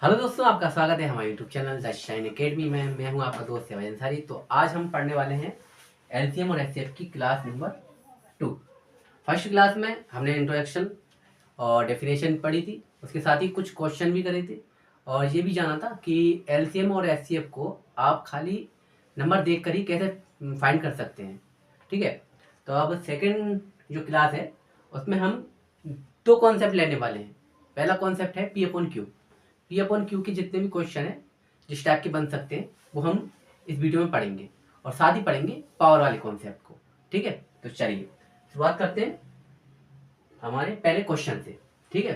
Hello दोस्तों, आपका स्वागत है हमारे YouTube channel the shine academy में। मैं हूं आपका दोस्त सेवाज अंसारी। तो आज हम पढ़ने वाले हैं एलसीएम और एचसीएफ की क्लास नंबर 2। फर्स्ट क्लास में हमने इंट्रोडक्शन और डेफिनेशन पढ़ी थी, उसके साथ ही कुछ क्वेश्चन भी करे थे और ये भी जाना था कि एलसीएम और एचसीएफ को आप खाली नंबर देख कर ही कैसे फाइंड कर सकते हैं। ठीक है, तो अब सेकेंड जो क्लास है उसमें हम दो कॉन्सेप्ट लेने वाले हैं। पहला कॉन्सेप्ट है पी अपॉन क्यू के जितने भी क्वेश्चन हैं जिस टाइप के बन सकते हैं वो हम इस वीडियो में पढ़ेंगे और साथ ही पढ़ेंगे पावर वाले कॉन्सेप्ट को। ठीक है, तो चलिए शुरुआत करते हैं हमारे पहले क्वेश्चन से। ठीक है,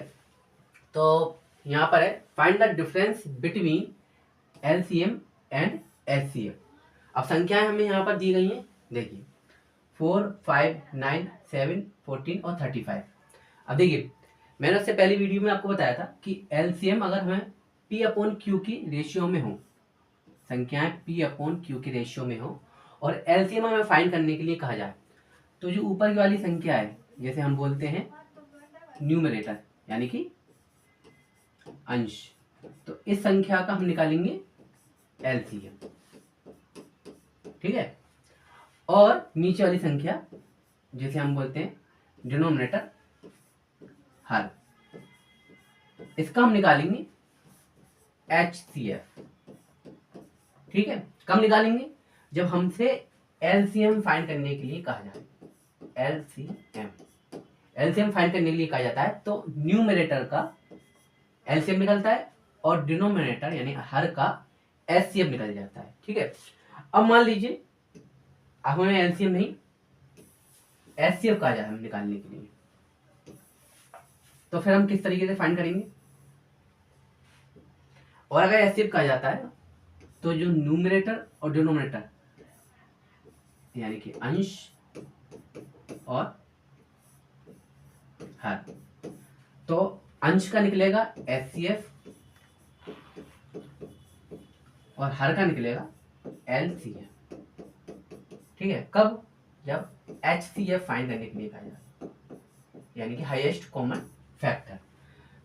तो यहाँ पर है find the difference between LCM and HCF. अब संख्याएं हमें यहाँ पर दी गई हैं, देखिए 4, 5, 9, 7, 14 और 35। अब देखिए, मैंने उससे पहली वीडियो में आपको बताया था कि एलसीएम अगर हमें पी अपॉन क्यू की रेशियो में हो, संख्याएं पी अपॉन क्यू की रेशियो में हो और एलसीएम हमें फाइंड करने के लिए कहा जाए, तो जो ऊपर की वाली संख्या है जैसे हम बोलते हैं न्यूमरेटर यानी कि अंश, तो इस संख्या का हम निकालेंगे एलसीएम। ठीक है, और नीचे वाली संख्या जैसे हम बोलते हैं डिनोमिनेटर हर, इसका हम निकालेंगे HCF। ठीक है, कब निकालेंगे? जब हमसे एलसीएम फाइंड करने के लिए कहा जाए। एलसीएम फाइंड करने के लिए कहा जाता है तो न्यूमरेटर का एलसीएम निकलता है और डिनोमिनेटर यानी हर का एचसीएफ निकल जाता है। ठीक है, अब मान लीजिए अब हमें एलसीएम नहीं एचसीएफ कहा जाए हम निकालने के लिए, तो फिर हम किस तरीके से फाइंड करेंगे? और अगर एचसीएफ कहा जाता है तो जो न्यूमरेटर और डिनोमिनेटर यानी कि अंश और हर, तो अंश का निकलेगा एचसीएफ और हर का निकलेगा एलसीएफ। ठीक है, कब? जब एचसीएफ फाइंड करने के लिए कहा जाता है यानी कि हाईएस्ट कॉमन फैक्टर।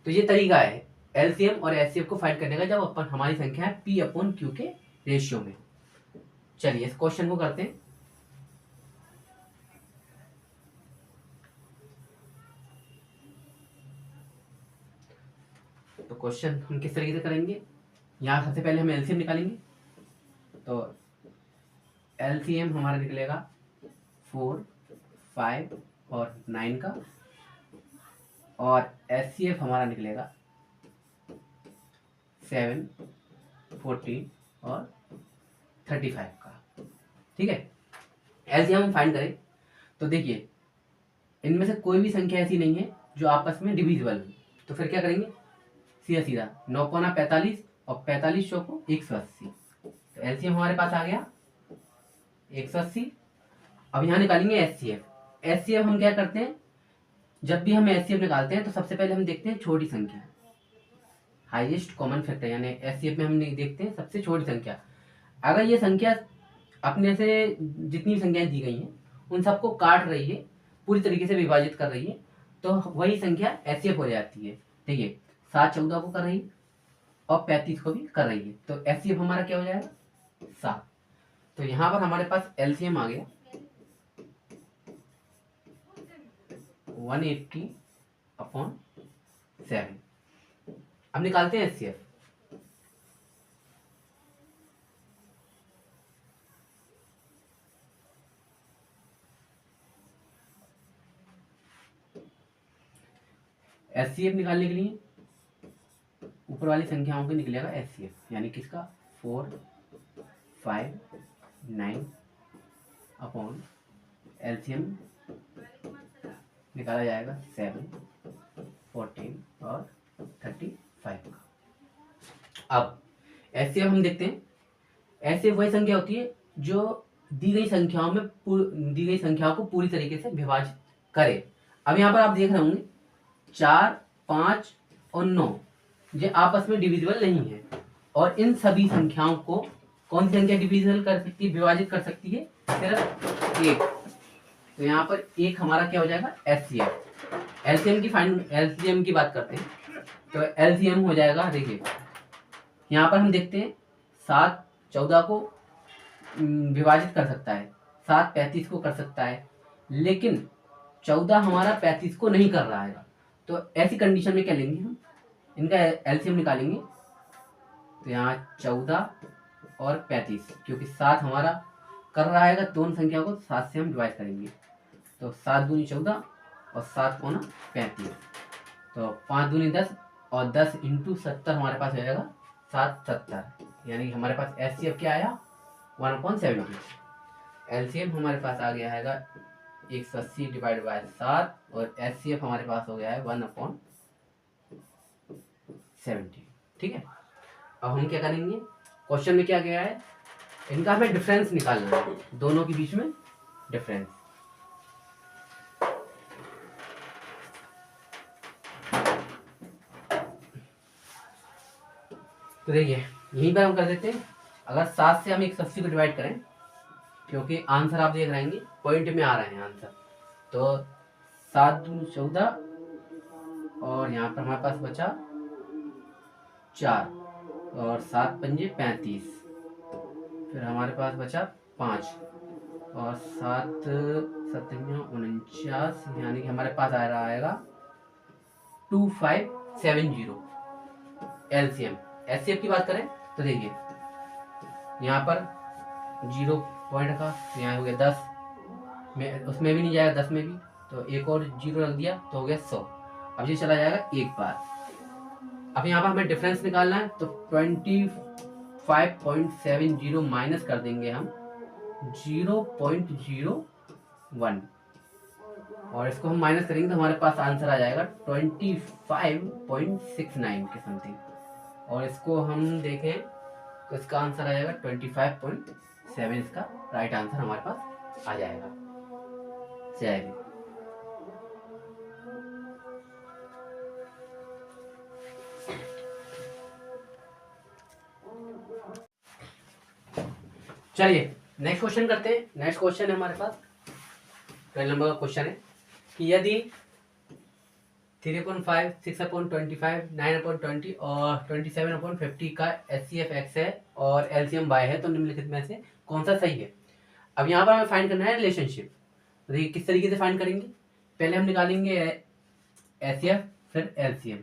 तो ये तरीका है एलसीएम और एचसीएफ को फाइंड करने का जब अपन हमारी संख्या है पी अपॉन क्यू के रेशियो में। चलिए इस क्वेश्चन को करते हैं। तो क्वेश्चन हम किस तरीके से करेंगे? यहाँ सबसे पहले हम एलसीएम निकालेंगे, तो एलसीएम हमारा निकलेगा 4, 5 और 9 का, और एचसीएफ हमारा निकलेगा 7, 14 और 35 का। ठीक है, एलसीएम हम फाइंड करें तो देखिए इनमें से कोई भी संख्या ऐसी नहीं है जो आपस में डिविजिबल हो, तो फिर क्या करेंगे? सीधा सीधा 9 पौना 45 और 45 चौको 180। तो एलसीएम हमारे पास आ गया 180। अब यहाँ निकालेंगे एचसीएफ। एचसीएफ हम क्या करते हैं, जब भी हम एचसीएफ निकालते हैं तो सबसे पहले हम देखते हैं छोटी संख्या, हाईएस्ट कॉमन फैक्टर, यानी एचसीएफ में हम देखते हैं सबसे छोटी संख्या। अगर ये संख्या अपने से जितनी संख्याएं दी गई हैं उन सबको काट रही है, पूरी तरीके से विभाजित कर रही है, तो वही संख्या एचसीएफ हो जाती है। देखिए 7 14 को कर रही है और 35 को भी कर रही है, तो एचसीएफ हमारा क्या हो जाएगा? 7। तो यहाँ पर हमारे पास एलसीएम आ गया 180/7। अब निकालते हैं एचसीएफ। एचसीएफ निकालने के लिए ऊपर वाली संख्याओं के निकलेगा एचसीएफ, यानी किसका? 4, 5, 9 अपॉन एलसीएम निकाला जाएगा 7, 14 और 35 का। अब एचसीएफ हम देखते हैं। एचसीएफ वही संख्या होती है जो दी गई संख्याओं को पूरी तरीके से विभाजित करे। अब यहाँ पर आप देख रहे होंगे 4, 5 और 9 ये आपस में डिविजिबल नहीं है, और इन सभी संख्याओं को कौन सी संख्या डिविजिबल कर सकती है, विभाजित कर सकती है? सिर्फ 1। तो यहाँ पर 1 हमारा क्या हो जाएगा? एचसीएफ। एलसीएम की बात करते हैं, तो एलसीएम हो जाएगा, देखिए यहाँ पर हम देखते हैं 7 14 को विभाजित कर सकता है, 7 35 को कर सकता है, लेकिन 14 हमारा 35 को नहीं कर रहा है। तो ऐसी कंडीशन में क्या लेंगे हम, इनका एलसीएम निकालेंगे। तो यहाँ 14 और 35, क्योंकि 7 हमारा कर रहा है, दोनों संख्या को 7 से हम डिवाइड करेंगे। तो 7 दूनी 14 और 7 कोना 35, तो 5 दूनी 10 और 10 इंटू 70 हमारे पास हो जाएगा 770, यानी कि हमारे पास एचसीएफ क्या आया 1/70। एलसीएम हमारे पास आ गया है 180 डिवाइड बाय 7 और एचसीएफ हमारे पास हो गया है 1/70। ठीक है, अब हम क्या करेंगे, क्वेश्चन में क्या गया है, इनका हमें डिफरेंस निकालना है, दोनों के बीच में डिफरेंस। तो देखिए यहीं पर हम कर देते हैं, अगर 7 से हम 180 को डिवाइड करें, क्योंकि आंसर आप देख रहे हैं पॉइंट में आ रहे हैं आंसर, तो 7 दूनी 14 और यहाँ पर हमारे पास बचा 4 और 7 पंजे 35, फिर हमारे पास बचा 5 और 7 7 49, यानी कि हमारे पास आ रहा है 2570 एलसीएम। एचसीएफ की बात करें तो देखिए यहाँ पर 0 पॉइंट का, यहाँ हो गया 10 में, उसमें भी नहीं जाएगा 10 में भी, तो एक और 0 रख दिया तो हो गया 100। अब ये चला जाएगा एक बार। अब यहाँ पर हमें डिफरेंस निकालना है, तो 25.70 माइनस कर देंगे हम 0.01 और इसको हम माइनस करेंगे तो हमारे पास आंसर आ जाएगा 25.69 के समथिंग, और इसको हम देखें तो इसका आंसर आ जाएगा 25.7। इसका राइट आंसर हमारे पास आ जाएगा। चलिए चलिए नेक्स्ट क्वेश्चन करते हैं। नेक्स्ट क्वेश्चन है हमारे पास 12 नंबर का क्वेश्चन है कि यदि 3/5, 6/25, 9/20 और 27/50 का एचसीएफ एक्स है और एलसीएम वाई है, तो निम्नलिखित में से कौन सा सही है। अब यहाँ पर हमें फाइंड करना है रिलेशनशिप। देखिए किस तरीके से फाइंड करेंगे, पहले हम निकालेंगे एचसीएफ फिर एलसीएम।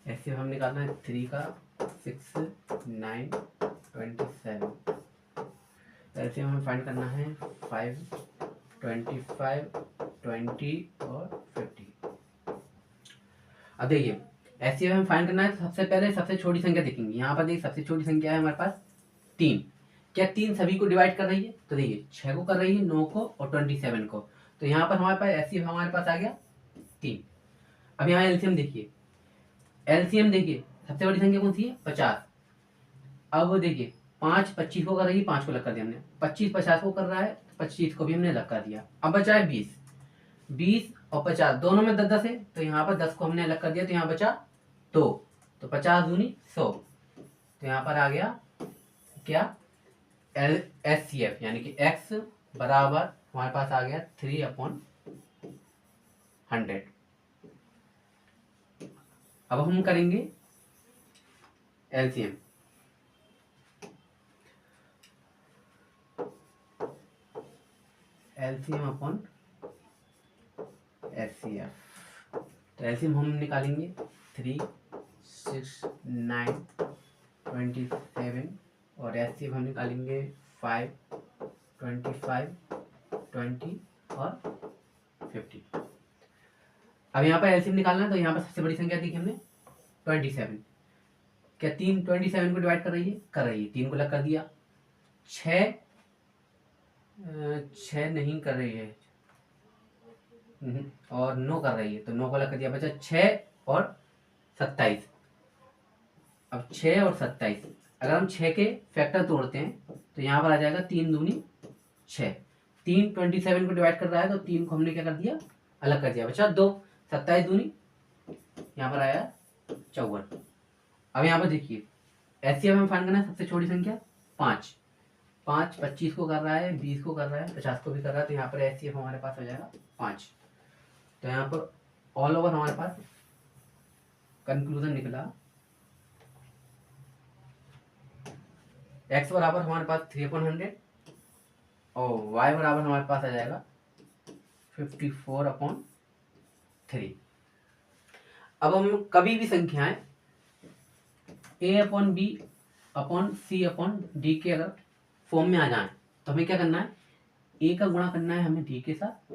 एचसीएफ हम निकालना है 3 का 6, 9, 27। एलसीएम हमें फाइंड करना है 5, 25, 20 और 50। अब देखिए एचसीएफ हमें फाइंड करना है, तो सबसे पहले सबसे छोटी संख्या देखेंगे। यहाँ पर देखिए सबसे छोटी संख्या है हमारे पास 3। क्या 3 सभी को डिवाइड कर रही है, तो देखिए 6 को कर रही है, 9 को और 27 को, तो यहाँ पर हमारे पास एचसीएफ हमारे पास आ गया 3। अब यहाँ एलसीएम देखिए, एलसीएम देखिए सबसे बड़ी संख्या कौन सी है 50। अब देखिए 5 25 को कर रही है, 5 को लग कर दिया हमने, 25 50 को कर रहा है, 25 को भी हमने लग कर दिया। अब बचा है 20 और 50 दोनों में 10 है, तो यहाँ पर 10 को हमने अलग कर दिया, तो यहाँ बचा 2, तो 50 दूनी 100, तो यहाँ पर आ गया क्या एचसीएफ, यानी कि x बराबर हमारे पास आ गया 3/100। अब हम करेंगे एलसीएम। एलसीएम अपॉन एचसीएफ, तो एलसीएम हम निकालेंगे 3, 6, 9, 27 और एचसीएफ हम निकालेंगे 5, 25, 20 और 50। अब यहाँ पर एलसीएम निकालना है, तो यहाँ पर सबसे बड़ी संख्या देखी हमने 27। क्या 3 27 को डिवाइड कर रही है, कर रही है, 3 को लग कर दिया। 6 नहीं कर रही है और 9 कर रही है, तो 9 को लग कर दिया, बचा 6 और 27। अब 6 और 27 अगर हम 6 के फैक्टर तोड़ते हैं तो यहाँ पर आ जाएगा 3 दूनी 6। 3 27 को डिवाइड कर रहा है, तो 3 को हमने क्या कर दिया अलग कर दिया, बचा 2। 27 दूनी यहाँ पर आया 54। अब यहाँ पर देखिए एचसीएफ में फाइंड करना है, सबसे छोटी संख्या 5। 5 25 को कर रहा है, 20 को कर रहा है, 50 को भी कर रहा है, तो यहाँ पर एचसीएफ हमारे पास हो जाएगा 5। तो यहाँ पर ऑल ओवर हमारे पास कंक्लूजन निकला x बराबर हमारे पास 3/100 और y बराबर हमारे पास आ जाएगा 54/3। अब हम कभी भी संख्याएं a/b/c/d के अगर फॉर्म में आ जाए तो हमें क्या करना है, a का गुणा करना है हमें d के साथ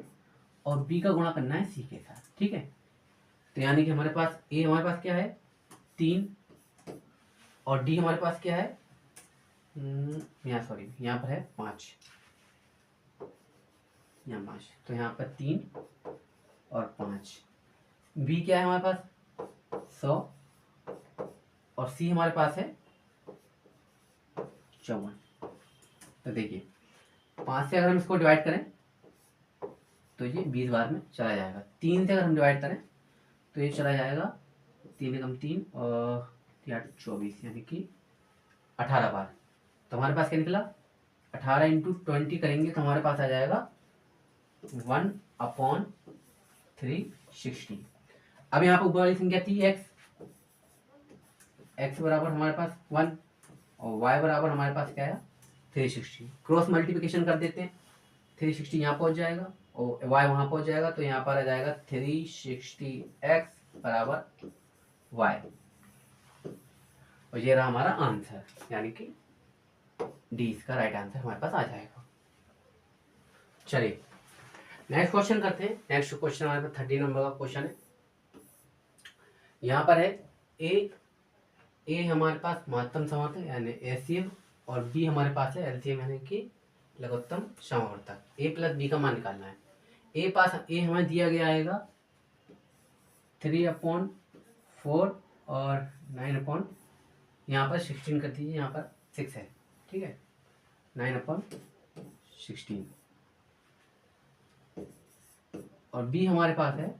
और b का गुणा करना है c के साथ। ठीक है, तो यानी कि हमारे पास a हमारे पास क्या है 3 और d हमारे पास क्या है यहाँ पर है 5, यहाँ 5, तो यहाँ पर 3 और 5। b क्या है हमारे पास 100 और c हमारे पास है 54। तो देखिए 5 से अगर हम इसको डिवाइड करें तो ये 20 बार में चला जाएगा। 3 से अगर हम डिवाइड करें तो ये चला जाएगा 3 एकम 3 और 24 यानी कि 18 बार। तो हमारे पास क्या निकला 18 इंटू 20 करेंगे तो हमारे पास आ जाएगा 1/360। अब यहाँ पर ऊपर वाली संख्या थी x बराबर हमारे पास 1 और y बराबर हमारे पास क्या है 360। क्रॉस मल्टीप्लिकेशन कर देते हैं, 360 यहाँ पहुँच जाएगा और y वहाँ पहुँच जाएगा, तो यहाँ पर आ जाएगा 360x बराबर y और ये रहा हमारा आंसर, यानी कि डी इसका राइट आंसर हमारे पास आ जाएगा। चलिए नेक्स्ट क्वेश्चन करते हैं। नेक्स्ट क्वेश्चन हमारे पास 30 नंबर का क्वेश्चन है। यहाँ पर है ए हमारे पास महत्तम समावर्तक यानी एलसीएम और बी हमारे पास है एलसीएम यानी कि लघुत्तम समावर्तक। ए प्लस बी का मान निकालना है। ए हमें दिया गया आएगा 3/4 और 9 यहाँ पर 16 कर दीजिए, यहाँ पर 6 है। ठीक है 9/16 और बी हमारे पास है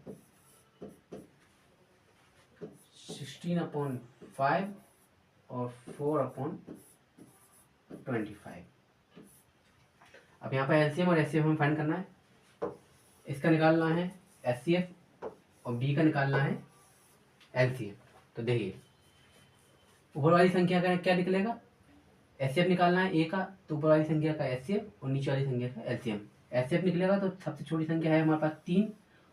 16/5 और 4/25। अब यहाँ पर एलसीएम और एचसीएफ हमें फाइंड करना है। इसका निकालना है एचसीएफ और बी का निकालना है एलसीएम। तो देखिए ऊपर वाली संख्या का क्या निकलेगा, एचसीएफ निकालना है ए का, तो ऊपर वाली संख्या का एचसीएफ और नीचे वाली संख्या का एलसीएम। एचसीएफ निकलेगा तो सबसे छोटी संख्या है हमारे पास 3,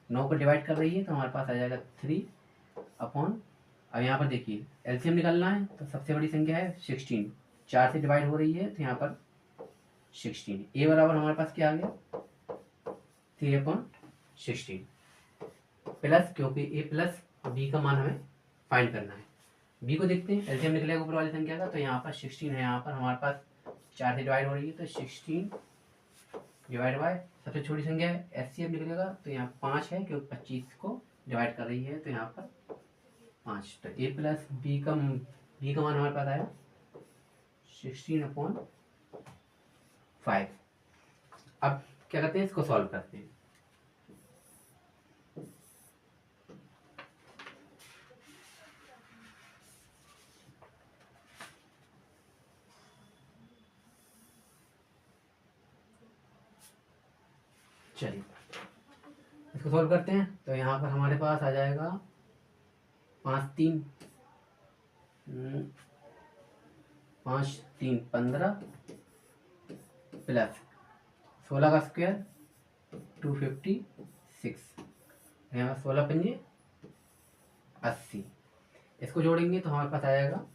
9 को डिवाइड कर रही है तो हमारे पास आ जाएगा 3 अपॉन। अब यहाँ पर देखिए एलसीएम निकालना है तो सबसे बड़ी संख्या है 16, 4 से डिवाइड हो रही है तो यहाँ पर 16। ए बराबर हमारे पास क्या आ गया 3/16 प्लस, क्योंकि ए प्लस बी का मान हमें फाइंड करना है। बी को देखते हैं, एलसीएम निकलेगा ऊपर वाली संख्या का, तो यहाँ पर 16 है, यहाँ पर हमारे पास 4 से डिवाइड हो रही है तो 16 डिवाइड बाय सबसे छोटी संख्या है एचसीएफ निकलेगा तो यहाँ 5 है, क्योंकि 25 को डिवाइड कर रही है तो यहाँ पर 5। तो ए प्लस बी का मान हमारे पास आया 16/5। अब क्या करते हैं, इसको सॉल्व करते हैं। चलिए इसको सॉल्व करते हैं। तो यहाँ पर हमारे पास आ जाएगा 5 3 15 प्लस 16 का स्क्वायर 256, यहाँ पर 16 पंजे 80। इसको जोड़ेंगे तो हमारे पास आ जाएगा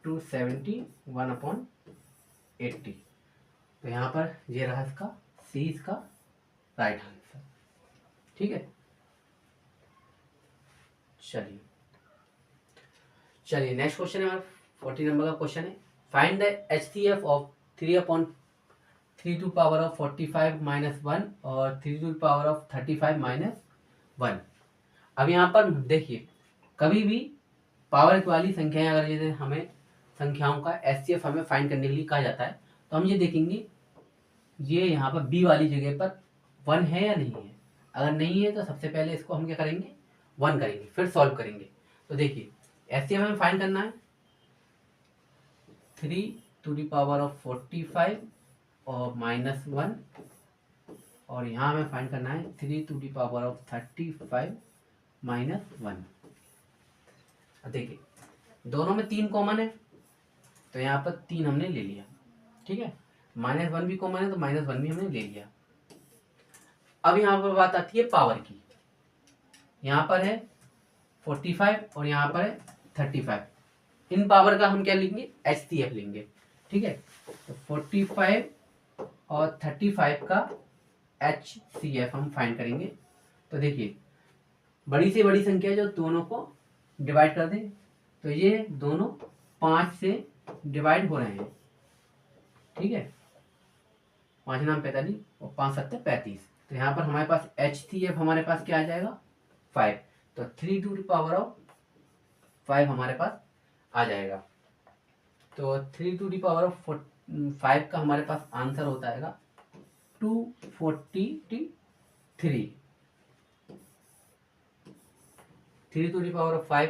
271/80। तो यहाँ पर ये रहा इसका सी, इसका राइट आंसर। ठीक है, चलिए नेक्स्ट क्वेश्चन है हमारा 40 नंबर का क्वेश्चन है। फाइंड द एचसीएफ ऑफ 3/3 - 1 और 3/35 - 1। अब यहाँ पर देखिए कभी भी पावर वाली संख्याएं अगर जैसे हमें संख्याओं का एचसीएफ हमें फाइंड करने के लिए कहा जाता है तो हम ये देखेंगे ये यहाँ पर बी वाली जगह पर 1 है या नहीं है। अगर नहीं है तो सबसे पहले इसको हम क्या करेंगे 1 करेंगे, फिर सॉल्व करेंगे। तो देखिए एचसीएफ हमें फाइंड करना है 3/45 और -1 और यहाँ हमें फाइंड करना है 3 to the power of 35 minus 1। देखिए दोनों में 3 कॉमन है तो यहाँ पर 3 हमने ले लिया, ठीक है। -1 भी कॉमन है तो -1 भी हमने ले लिया। अब यहाँ पर बात आती है पावर की। यहाँ पर है 45 और यहाँ पर है 35। इन पावर का हम क्या लेंगे, HCF लेंगे, ठीक है। तो 45 और 35 का HCF हम फाइंड करेंगे। तो देखिए बड़ी से बड़ी संख्या जो दोनों को डिवाइड कर दें, तो ये दोनों 5 से डिवाइड हो रहे हैं, ठीक है। 5 नाम 45 और 5 7 35। तो यहाँ पर हमारे पास HCF हमारे पास क्या आ जाएगा, 5। तो 3 टू द पावर ऑफ 5 हमारे पास आ जाएगा। तो 3 टू द पावर ऑफ 5 का हमारे पास आंसर होता है 243। 3 टू द पावर ऑफ 5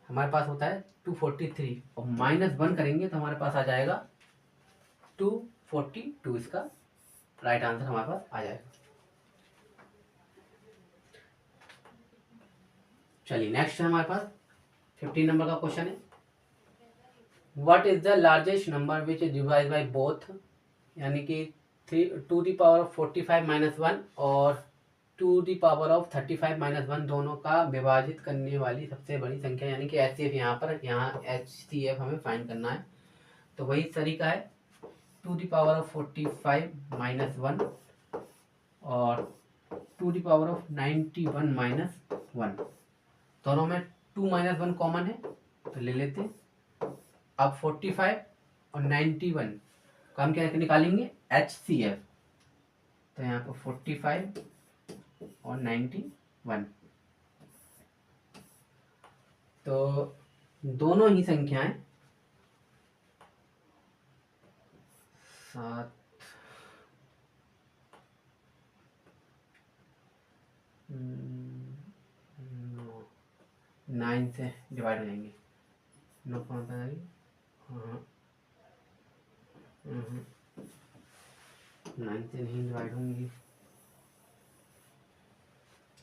हमारे पास होता है 243 और -1 करेंगे तो हमारे पास आ जाएगा 242। इसका राइट आंसर हमारे पास आ जाएगा। चलिए नेक्स्ट है हमारे पास 15 नंबर का क्वेश्चन है, what is the largest number which is divide by both, यानी कि 2 द पावर ऑफ 45 माइनस 1 और 2 द पावर ऑफ 35 माइनस 1 दोनों का विभाजित करने वाली सबसे बड़ी संख्या, यानी कि HCF यहाँ HCF हमें फाइंड करना है। तो वही तरीका है 2 द पावर ऑफ 45 माइनस 1 और 2 द पावर ऑफ 91 माइनस 1। दोनों में 2 माइनस 1 कॉमन है तो ले लेते हैं। अब 45 और 91 का हम क्या निकालेंगे, HCF। तो यहाँ पर 45 और 91, तो दोनों ही संख्याएं 7 9 से डिवाइड हो जाएंगे। 9 कौन सा है, हाँ 9 से नहीं डिवाइड होंगी,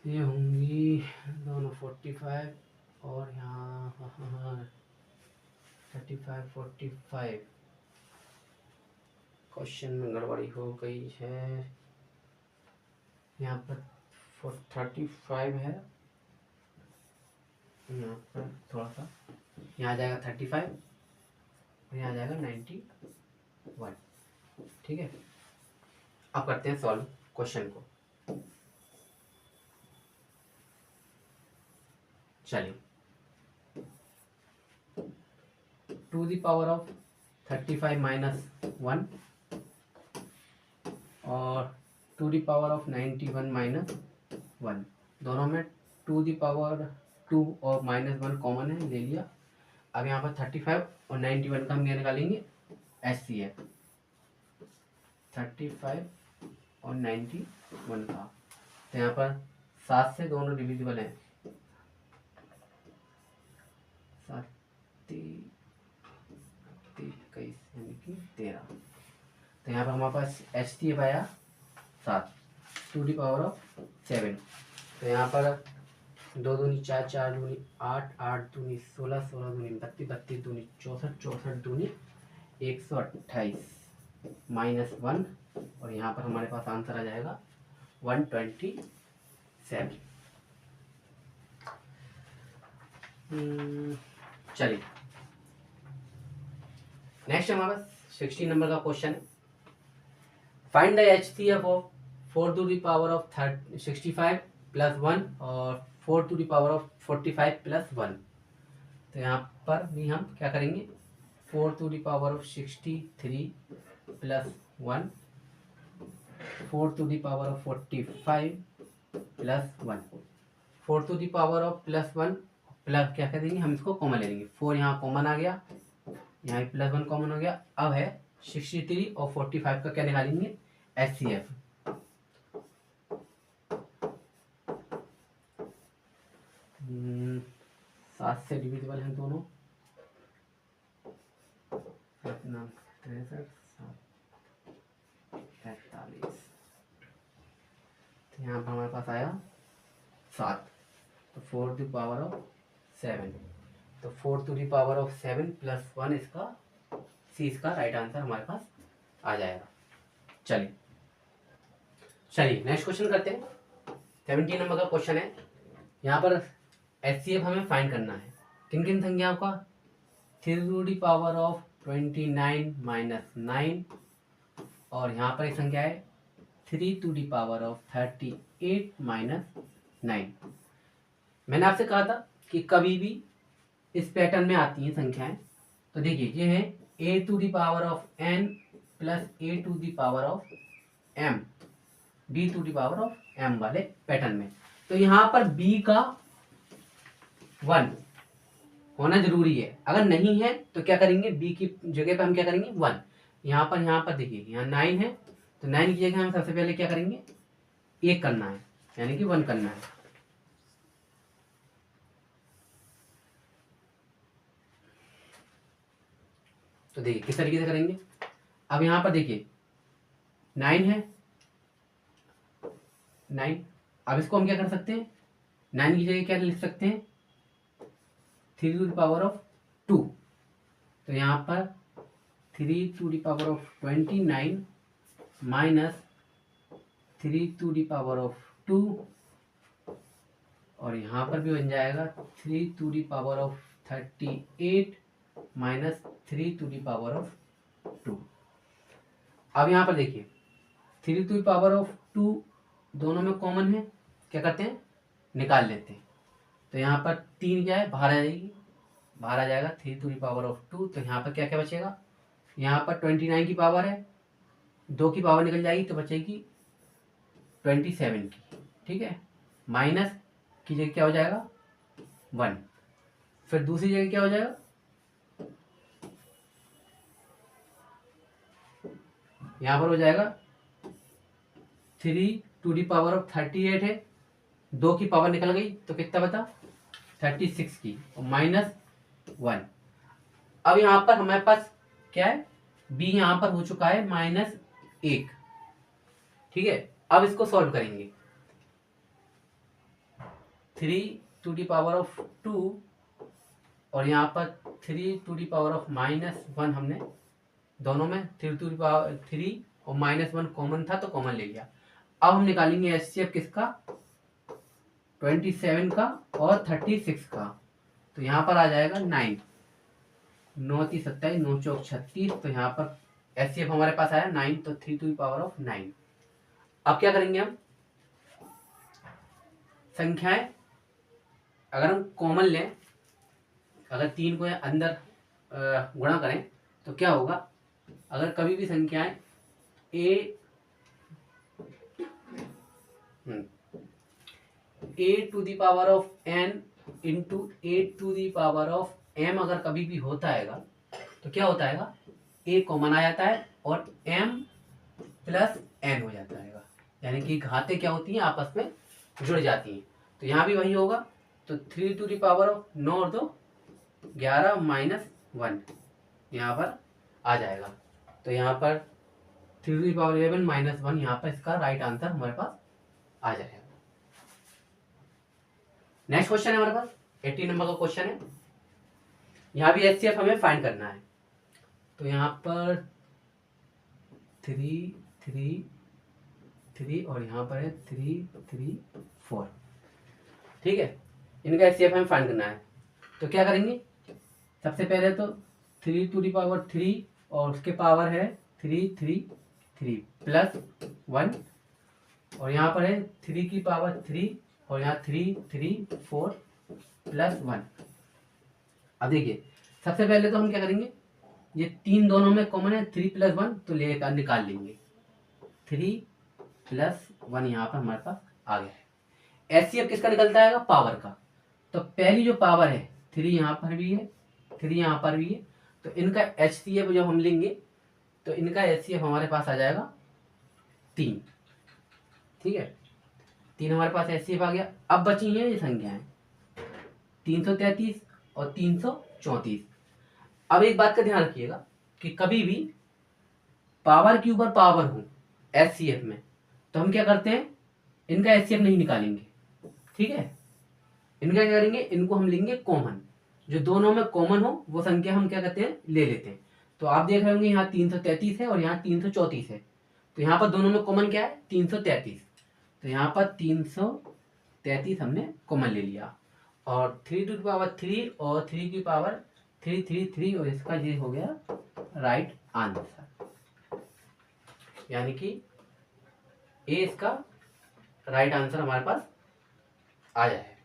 ये होंगी दोनों 45 और यहाँ 35 45। क्वेश्चन में गड़बड़ी हो गई है, यहाँ पर 35 है, यहाँ पर थोड़ा सा यहाँ आ जाएगा 35 और यहाँ आ जाएगा 91, ठीक है। अब करते हैं सॉल्व क्वेश्चन को। चलिए 2 द पावर ऑफ 35 माइनस 1 और 2 द पावर ऑफ 91 माइनस 1, दोनों में 2 द पावर 2 और -1 कॉमन है, ले लिया। अब यहाँ पर 35 और 91 का हम क्या निकालेंगे, HCF। 35 और 91 का, तो यहाँ पर 7 से दोनों डिविजिबल हैं, 7 23 यानी कि 13। तो यहाँ पर हमारे पास HCF आया 7, 2 दी पावर ऑफ 7। तो यहाँ पर 2 दूनी 4, 4 दूनी 8, 8 दूनी 16, 16 दूनी 32, 32 दूनी 64, 64 दूनी 128 -1, और यहाँ पर हमारे पास आंसर आ जाएगा 127। चलिए नेक्स्ट हमारे पास 16 नंबर का क्वेश्चन है, find the HCF of 4 to the power of 65 plus 1 और 4 to the power of 45 plus 1। तो यहाँ पर भी हम क्या करेंगे, 4 to the power of 63 plus 1, 4 to the power of 45 plus 1, 4 to the power of plus 1 plus क्या कर देंगे, हम इसको कॉमन ले लेंगे। 4 यहाँ कॉमन आ गया, यहाँ प्लस 1 कॉमन हो गया। अब है 63 और 45 का क्या निकालेंगे, HCF। सात से डिविजिबल हैं दोनों, 7 9 63 7 45। तो यहाँ पर हमारे पास आया 7, तो 4 टू पावर ऑफ 7, तो 4 to the power of 7 plus 1 इसका सी इसका राइट आंसर हमारे पास आ जाएगा। चलिए नेक्स्ट क्वेश्चन करते हैं। 17 नंबर का क्वेश्चन है। यहाँ पर HCF हमें फाइंड करना है। किन किन संख्याओं का? 3 to the power of 29 minus 9, और यहाँ पर एक संख्या है 3 to the power of 38 minus 9। मैंने आपसे कहा था कि कभी भी इस पैटर्न में आती हैं संख्याएं। तो देखिए ये है a to the power of n plus a to the power of m, b to the power of m वाले पैटर्न में। तो यहाँ पर b का 1 होना जरूरी है। अगर नहीं है तो क्या करेंगे, b की जगह पे हम क्या करेंगे 1। यहाँ पर देखिए यहाँ 9 है, तो 9 की जगह हम सबसे पहले क्या करेंगे 1 करना है, यानी कि 1 करना है। तो देखिए किस तरीके से करेंगे। अब यहाँ पर देखिए 9 है, 9। अब इसको हम क्या कर सकते हैं, 9 की जगह क्या लिख सकते हैं 3 टू द पावर ऑफ 2। तो यहाँ पर 3 to the power of 29 minus 3 to the power of 2, और यहाँ पर भी बन जाएगा 3 to the power of 38 minus 3 to the power of 2। अब यहाँ पर देखिए 3 टू द पावर ऑफ 2 दोनों में कॉमन है, क्या करते हैं निकाल लेते हैं। तो यहाँ पर 3 क्या है बाहर आ जाएगी, बाहर आ जाएगा 3 टू द पावर ऑफ 2। तो यहाँ पर क्या क्या बचेगा, यहाँ पर 29 की पावर है, 2 की पावर निकल जाएगी तो बचेगी 27 की, ठीक है। माइनस की जगह क्या हो जाएगा 1, फिर दूसरी जगह क्या हो जाएगा यहाँ पर हो जाएगा 3 टू दी पावर ऑफ 38 है, 2 की पावर निकल गई तो कितना बता 36 की, और माइनस 1। अब यहाँ पर हमारे पास क्या है b यहाँ पर हो चुका है -1, ठीक है। अब इसको सॉल्व करेंगे 3 टू दी पावर ऑफ 2 और यहाँ पर 3 टू दी पावर ऑफ -1, हमने दोनों में 3 टू दी पावर 3 और -1 कॉमन था तो कॉमन ले लिया। अब हम निकालेंगे एचसीएफ किसका 27 का और 36 का। तो यहाँ पर आ जाएगा 9, 9 × 27, 9 × 4 = 36। तो यहाँ पर एचसीएफ हमारे पास आया 9, तो 3 टू दी पावर ऑफ 9। अब क्या करेंगे हम संख्याएं अगर हम कॉमन लें, अगर 3 को अंदर गुणा करें तो क्या होगा, अगर कभी भी संख्याएं a to the power of n into a to the power of m अगर कभी भी होता है तो क्या होता है a कॉमन आ जाता है और m प्लस n हो जाता है, यानी कि घातें क्या होती हैं आपस में जुड़ जाती हैं। तो यहाँ भी वही होगा, तो 3 टू दी पावर ऑफ 9 और 2 11 -1 यहाँ पर आ जाएगा। तो यहाँ पर 3 टू दी पावर 11 -1 यहाँ पर इसका राइट आंसर हमारे पास आ जाएगा। नेक्स्ट क्वेश्चन है हमारे पास 18 नंबर का क्वेश्चन है। यहाँ भी एचसीएफ हमें फाइंड करना है। तो यहाँ पर 3 3 3 और यहाँ पर है 3 3 4, ठीक है। इनका एचसीएफ हमें फाइंड करना है। तो क्या करेंगे, सबसे पहले तो 3 टू दी पावर 3 और उसके पावर है 3 3 3 प्लस 1, और यहाँ पर है 3 की पावर 3 और यहाँ 3 3 4 प्लस 1। अब देखिए सबसे पहले तो हम क्या करेंगे, ये 3 दोनों में कॉमन है, 3 + 1 तो लेकर निकाल लेंगे, 3 + 1 यहाँ पर हमारे पास आ गया है। एचसीएफ किसका निकलता है पावर का। तो पहली जो पावर है 3 यहाँ पर भी है, 3 यहाँ पर भी है, तो इनका एचसीएफ जब हम लेंगे तो इनका एचसीएफ हमारे पास आ जाएगा 3, ठीक है। 3 हमारे पास एचसीएफ आ गया। अब बची हैं ये संख्याएं 333 और 334। अब एक बात का ध्यान रखिएगा कि कभी भी पावर के ऊपर पावर हो एचसीएफ में तो हम क्या करते हैं इनका एचसीएफ नहीं निकालेंगे, ठीक है। इनका क्या करेंगे, इनको हम लेंगे कॉमन, जो दोनों में कॉमन हो वो संख्या हम क्या करते हैं, ले लेते हैं। तो आप देख रहे होंगे यहाँ 333 है और यहाँ 334 है, तो यहाँ पर दोनों में कॉमन क्या है, 333। तो यहाँ पर 333 हमने कॉमन ले लिया, और 3 और 3 और इसका ये हो गया राइट आंसर, यानी कि ए इसका राइट आंसर हमारे पास आया है।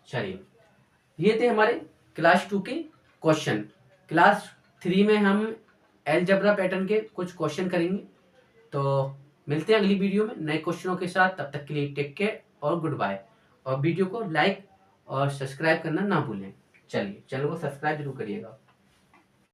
चलिए, ये थे हमारे क्लास 2 के क्वेश्चन। क्लास 3 में हम अलजेब्रा पैटर्न के कुछ क्वेश्चन करेंगे। तो मिलते हैं अगली वीडियो में नए क्वेश्चनों के साथ। तब तक के लिए टेक केयर और गुड बाय, और वीडियो को लाइक और सब्सक्राइब करना ना भूलें। चलिए, चैनल को सब्सक्राइब जरूर करिएगा।